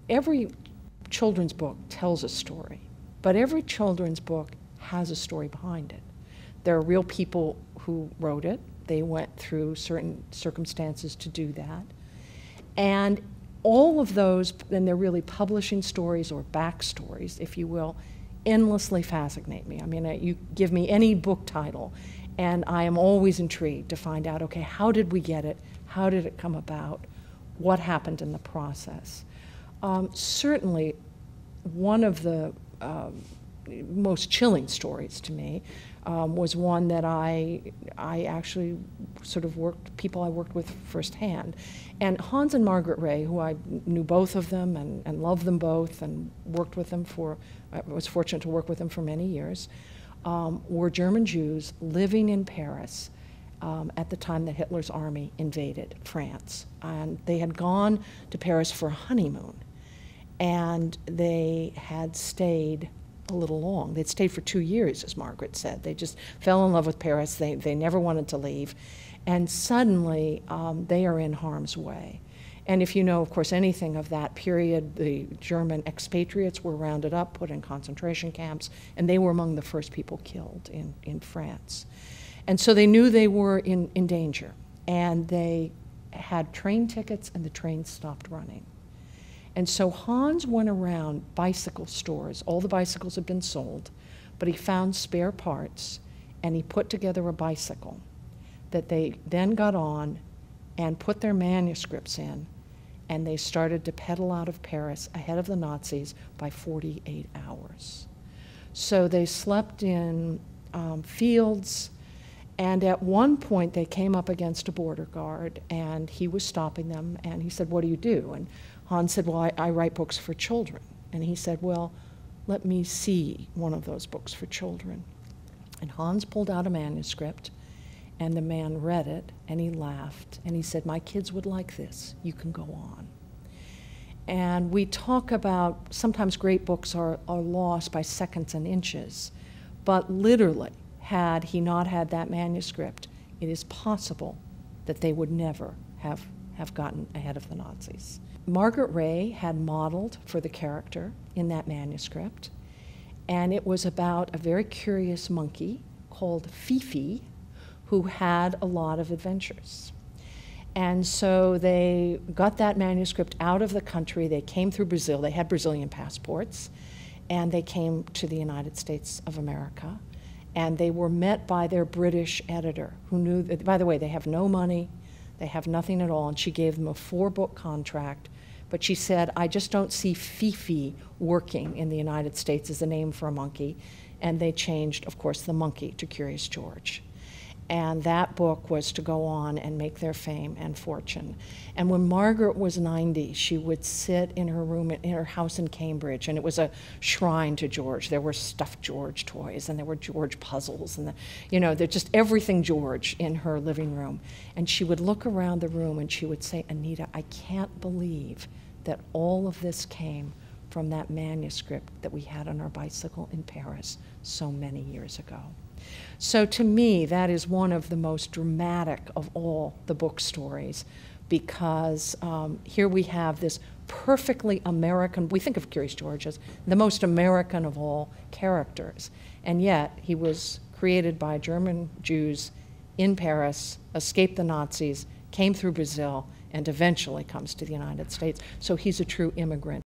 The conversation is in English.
every children's book tells a story, but every children's book has a story behind it. There are real people who wrote it. They went through certain circumstances to do that. And all of those, and they're really publishing stories or backstories, if you will, endlessly fascinate me. I mean, you give me any book title, and I am always intrigued to find out, okay, how did we get it? How did it come about? What happened in the process? Certainly, one of the most chilling stories to me was one that I actually sort of people I worked with firsthand. And Hans and Margaret Rey, who I knew both of them and loved them both and worked with them I was fortunate to work with them for many years, were German Jews living in Paris at the time that Hitler's army invaded France. And they had gone to Paris for a honeymoon, and they had stayed a little long. They'd stayed for 2 years, as Margaret said. They just fell in love with Paris. They never wanted to leave. And suddenly, they are in harm's way. And if you know, of course, anything of that period, the German expatriates were rounded up, put in concentration camps, and they were among the first people killed in France. And so they knew they were in danger. And they had train tickets, and the train stopped running. And so Hans went around bicycle stores. All the bicycles had been sold, but he found spare parts, and he put together a bicycle that they then got on and put their manuscripts in, and they started to pedal out of Paris ahead of the Nazis by 48 hours. So they slept in fields, and at one point they came up against a border guard, and he was stopping them, and he said, "What do you do?" And Hans said, "Well, I write books for children." And he said, "Well, let me see one of those books for children." And Hans pulled out a manuscript, and the man read it, and he laughed, and he said, "My kids would like this. You can go on." And we talk about, sometimes great books are lost by seconds and inches, but literally, had he not had that manuscript, it is possible that they would never have gotten ahead of the Nazis. Margaret Rey had modeled for the character in that manuscript, and it was about a very curious monkey called Fifi, who had a lot of adventures. And so they got that manuscript out of the country. They came through Brazil. They had Brazilian passports, and they came to the United States of America. And they were met by their British editor, who knew that, by the way, they have no money, they have nothing at all, and she gave them a 4-book contract. But she said, "I just don't see Fifi working in the United States as a name for a monkey." And they changed, of course, the monkey to Curious George. And that book was to go on and make their fame and fortune. And when Margaret was 90, she would sit in her room in her house in Cambridge, and it was a shrine to George. There were stuffed George toys, and there were George puzzles, and there's just everything George in her living room. And she would look around the room and she would say, "Anita, I can't believe that all of this came from that manuscript that we had on our bicycle in Paris so many years ago." So to me, that is one of the most dramatic of all the book stories, because here we have this perfectly American, we think of Curious George as the most American of all characters, and yet he was created by German Jews in Paris, escaped the Nazis, came through Brazil, and eventually comes to the United States. So he's a true immigrant